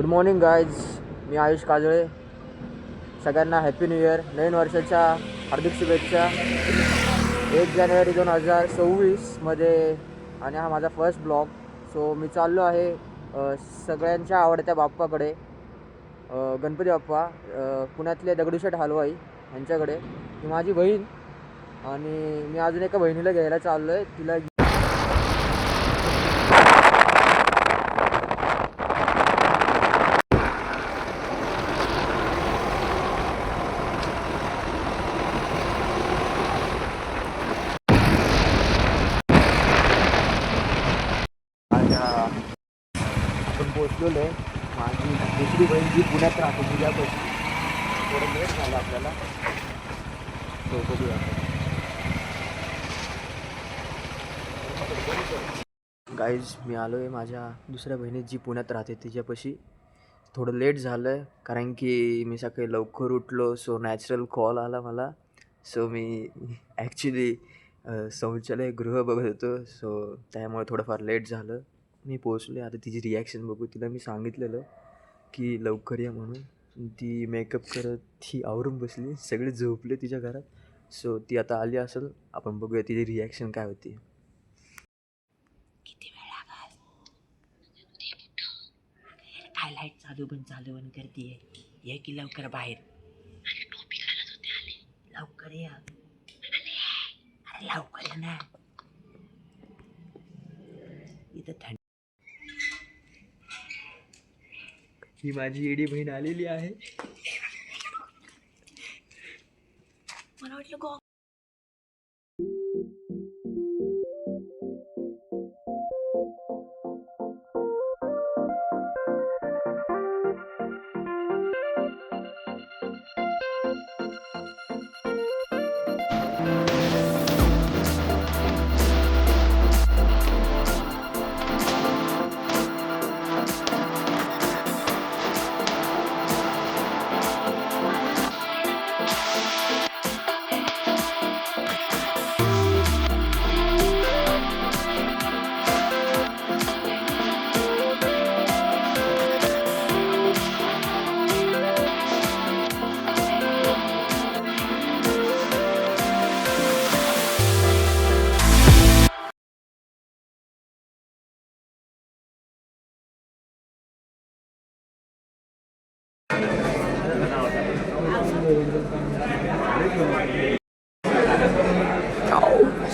Good morning guys, मी आयुष काजळे. सगळ्यांना happy new year, नवीन वर्षाच्या हार्दिक शुभेच्छा. 1 जानेवारी 2026मध्ये आणि हा माझा फर्स्ट ब्लॉग. सो मी चाललो आहे सगळ्यांच्या आवडत्या बाप्पाकडे, गणपती बाप्पा, पुण्यातले दगडूशेठ हलवाई यांच्याकडे. ही माझी बहीण आणि मी अजून एका बहिणीला घ्यायला चाललो आहे. तिला आपण पोचलेलो आहे. माझी दुसरी बहीण जी पुण्यात राहते तिच्यापासून थोडं लेट झालं आपल्याला. तो बघूया. गाईज, मी आलो आहे माझ्या दुसऱ्या बहिणीत जी पुण्यात राहते तिच्यापाशी. थोडं लेट झालं आहे कारण की मी सकाळी लवकर उठलो. सो नॅचरल कॉल आला मला. सो मी ॲक्च्युली शौचालयगृह बघत होतो. सो त्यामुळे थोडंफार लेट झालं. मी पोचलो. आता तिची रिॲक्शन बघू. तिला मी सांगितलेलं की लवकर ये म्हणून. ती मेकअप करत ती आवरून बसली. सगळे झोपले तिच्या घरात. सो ती आता आली असेल. आपण बघूया तिची रिॲक्शन काय होती. किती वेळ लागल? काय लाईट चालू बंद करते. ये की लवकर बाहेर. टोपी घालत होते. आले लवकर या. अरे लवकर या ना. इथं थंड. ही माझी एडी बहीण आलेली आहे. मला वाटलं गो.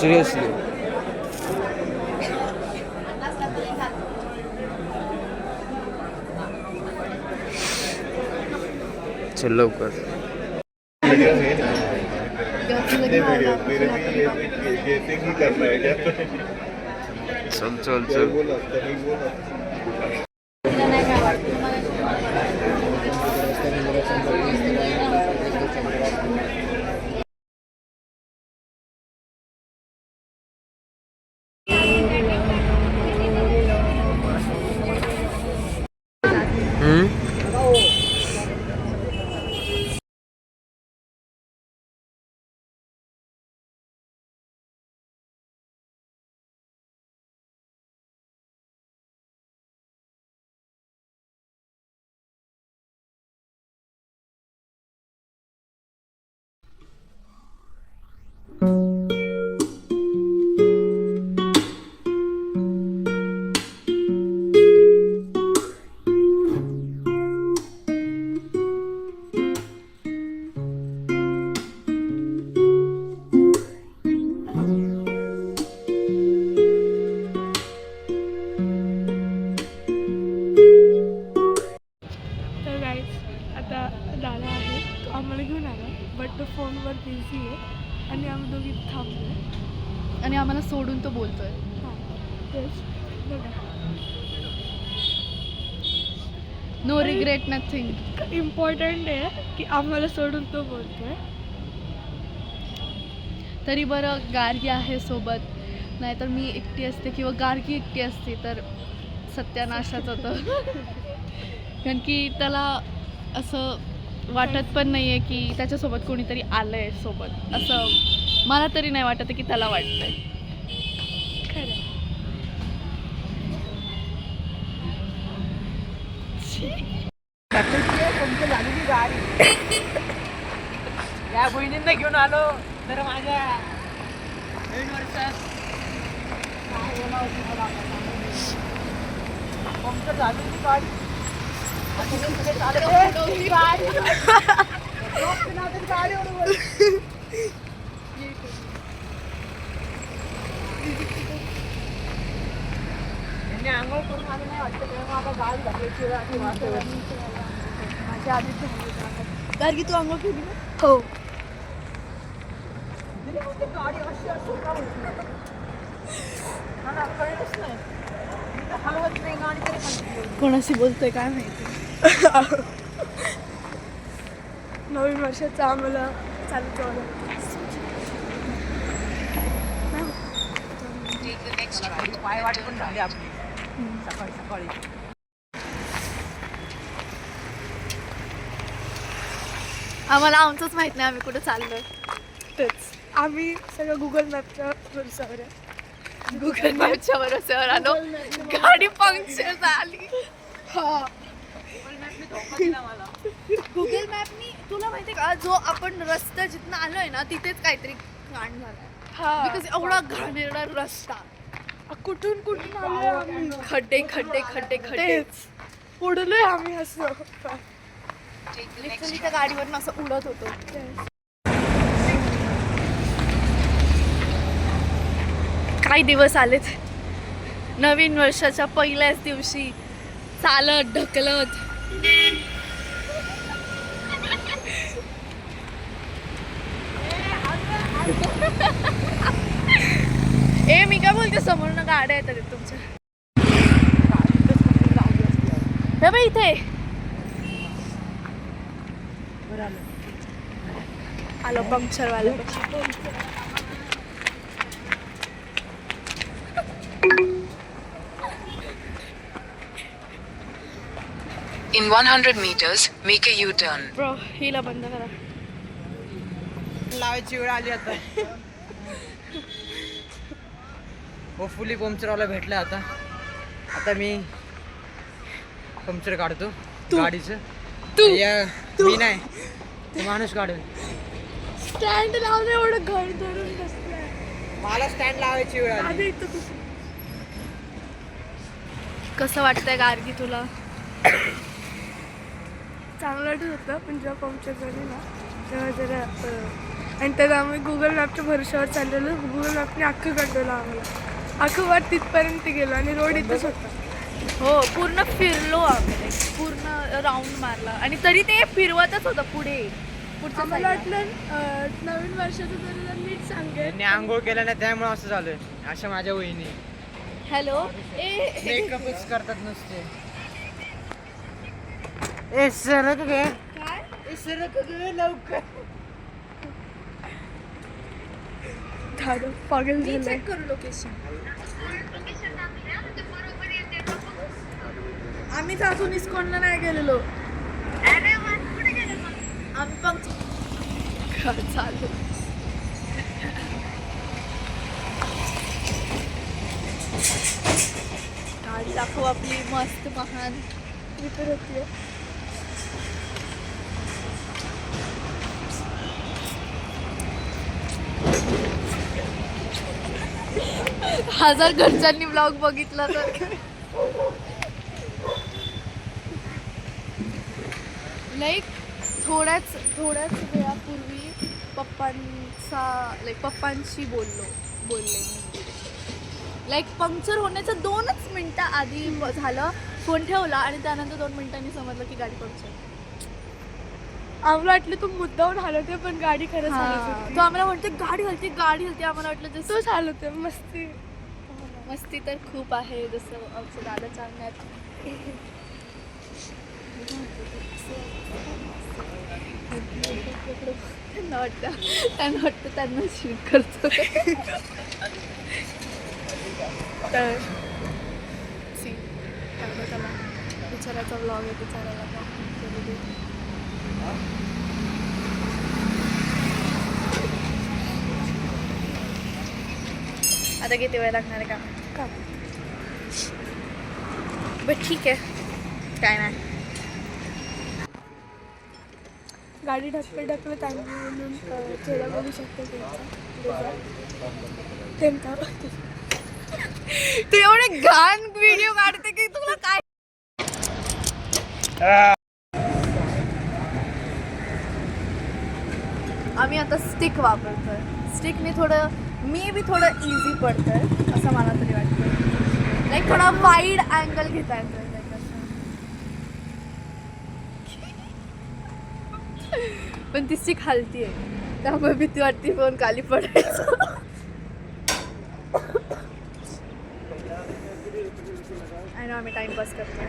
Seriously. चल लवकर. चल चल चल. आम्हाला घेऊन आला बट तो फोनवर बिझी आहे आणि आम्ही दोघी थांबलो आणि आम्हाला सोडून तो बोलतोय. हां तेच बघा. No regret nothing. इम्पॉर्टंट आहे की आम्हाला सोडून तो बोलतोय. तरी बरं गार्गी आहे सोबत, नाहीतर मी एकटी असते किंवा गार्गी एकटी असते तर सत्यानाशाच होतं. कारण की त्याला असं वाटत पण नाही आहे की त्याच्यासोबत कोणीतरी आलं आहे सोबत. असं मला तरी नाही वाटत की त्याला वाटतं आहे. खरं या बहिणींना घेऊन आलो तर माझ्या नवीन वर्षात पंक्चर झाली ती गाडी. आंघोळ करून आलं नाही वाटतं तेव्हा आता गाडी घालायची वेळ आली माझ्या आधीच गार्गी तू आंघोळ केली ना? हो. गाडी अशी असं का होती? मला कळलंच नाही. मी तर हलवत नाही गाडी तरी म्हणते. कोणाशी बोलतोय काय माहिती. नवीन वर्षाचं आम्हाला चालू ठेवलं. पाय वाट पण झाली आपली सकाळी सकाळी. आम्हाला आमचंच माहित नाही आम्ही कुठे चाललोय. तेच आम्ही सगळं गुगल मॅपच्या भरोसावर आहे. गुगल मॅपच्या भरोश्यावर आलो. गाडी पंक्चर झाली. गुगल मॅपनी तुला माहितीये का जो आपण रस्ता जिथनं आलोय ना तिथेच काहीतरी कांड झालाय. बिकॉज एवढा घाणेरडा रस्ता, कुठून कुठून आलोय आम्ही. खड्डे खड्डे खड्डे खड्डे. तेच उडलोय आम्ही असं. लिटरली त्या गाडीवरून असं उडत होतो. काही दिवस आलेत नवीन वर्षाच्या पहिल्याच दिवशी चालत ढकलत. ए मी काय बोलते समोरनं गाड्या येतात तुमच्या. हे बाई इथे आलो पंक्चरवाला. In 100 meters, make a U-turn. Bro हिला बंद करा. लावायची वेळ आली आता. होपफुली पंक्चरवाला भेटला आता. आता मी पंक्चर काढतो गाडीचं. मी नाही तो माणूस काढून. स्टँड लावलं एवढं घर धरून बसलंय. मला स्टँड लावायची वेळ आली. आधी इथं कुठे कसं वाटतंय गार्गी तुला? चांगलं वाटत होतं पण जेव्हा पंक्चर झाली ना तेव्हा जरा आणि त्यात आम्ही गुगल मॅपच्या भरोश्यावर चाललेलो. गुगल मॅपने अख्खं कंट्रोल आम्हाला अख्खं वर तिथपर्यंत गेलो आणि रोड इथंच होता. हो पूर्ण फिरलो आम्ही. पूर्ण राऊंड मारला आणि तरी ते फिरवतच होतं पुढे. आम्हाला वाटलं नवीन वर्षाचं जरा नीट सांगेल. त्यांनी आंघोळ केलं नाही त्यामुळे असं झालंय. अशा माझ्या वहिनी हॅलो मेकअपच करतात नसते. ए सरक गे काय सरक गे लवकर. दादा पागल झालंय. करू लोकेशन. आम्ही अजून इस्कॉनला नाही गेलेलो. आम्ही पंक्चर चालू. गाडी दाखव आपली मस्त महान. इथं होती. हजार घरच्यांनी ब्लॉग बघितला तर लाईक थोड्याच वेळापूर्वी पप्पांशी बोलले मी. लाईक पंक्चर होण्याच्या 2च मिनिटं आधी झालं. फोन ठेवला आणि त्यानंतर 2 मिनिटांनी समजलं की गाडी पंक्चर. आम्हाला वाटलं तू मुद्दाहून हलवते पण गाडी खरंच हलत होती. तो आम्हाला म्हणते गाडी हलते. आम्हाला वाटलं जसं तूच हलवते. मस्ती तर खूप आहे जसं आमचं दादा सांगण्यात. त्यांना वाटतं त्यांना शूट करतो. तर त्याला बिचाराचा व्लॉग आहे. बिचाराला आता किती वेळ लागणार आहे का? बट ठीक आहे काय नाही. गाडी ढकलत आणली म्हणून चेहरा बघू शकतो त्यांचा तू एवढे घाण व्हिडिओ काढते की तुला काय. आम्ही आता स्टिक वापरतोय. स्टिकने मी बी थोडं इझी पडतंय असं मला तरी वाटतं. लाईक थोडा वाईड अँगल घेता येतोय लाईक असं. पण ती स्टिक हलती आहे त्यामुळे भीती वाटते फोन खाली पडायचं. आणि आम्ही टाइमपास करतोय.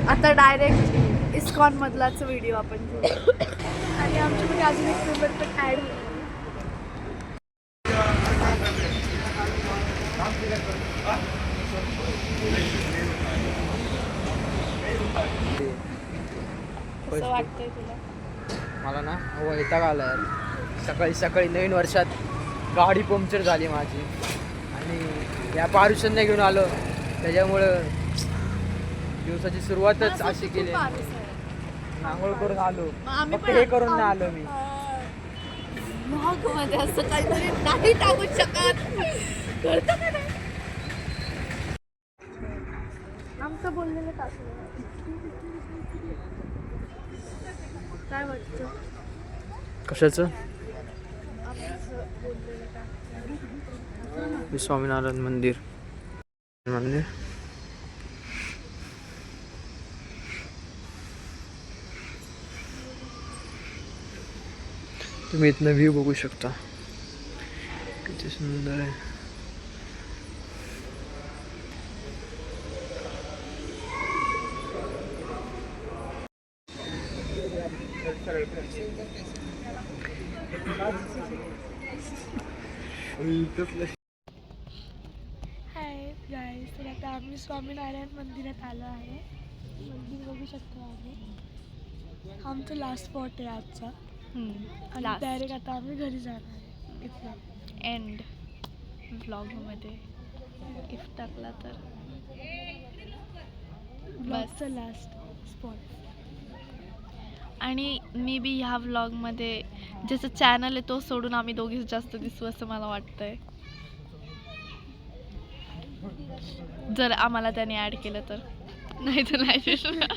आता डायरेक्ट इस्कॉन मधलाच व्हिडिओ आपण घेऊ. आणि आमच्याकडे अजून एक नंबर पण ॲड होईल. कसं वाटतंय तुला? मला ना वैताग आला यार. सकाळी सकाळी नवीन वर्षात गाडी पंक्चर झाली माझी आणि या पारुषांना घेऊन आलो त्याच्यामुळं दिवसाची सुरुवातच अशी केली. आंघोळ करून आलो फक्त हे करून नाही आलो मी. व्लॉग मध्ये असं काहीतरी नाही टाकू शकत. कळतं का नाही? आमचं बोललेलं टाकलं. काय वाटतं? कशाचं? आमचं बोललेलं टाकलं. स्वामीनारायण मंदिर तुम्ही इथनं व्ह्यू बघू शकता किती सुंदर आहे. हाय गाईस, तर आता आम्ही स्वामीनारायण मंदिरात आलो आहे. मंदिर बघू शकतो आम्ही. हा आमचा लास्ट स्पॉट आहे आजचा. आणि डायरेक्ट आता आम्ही घरी जाणार आहे इथलं. एंड व्लॉगमध्ये इफ टाकला तर ब्लॉगचा लास्ट स्पॉट. आणि मी बी ह्या व्लॉगमध्ये ज्याचं चॅनल आहे तो सोडून आम्ही दोघीच जास्त दिसू असं मला वाटतंय. जर आम्हाला त्याने ॲड केलं तर, नाही तर नाही दिसणार.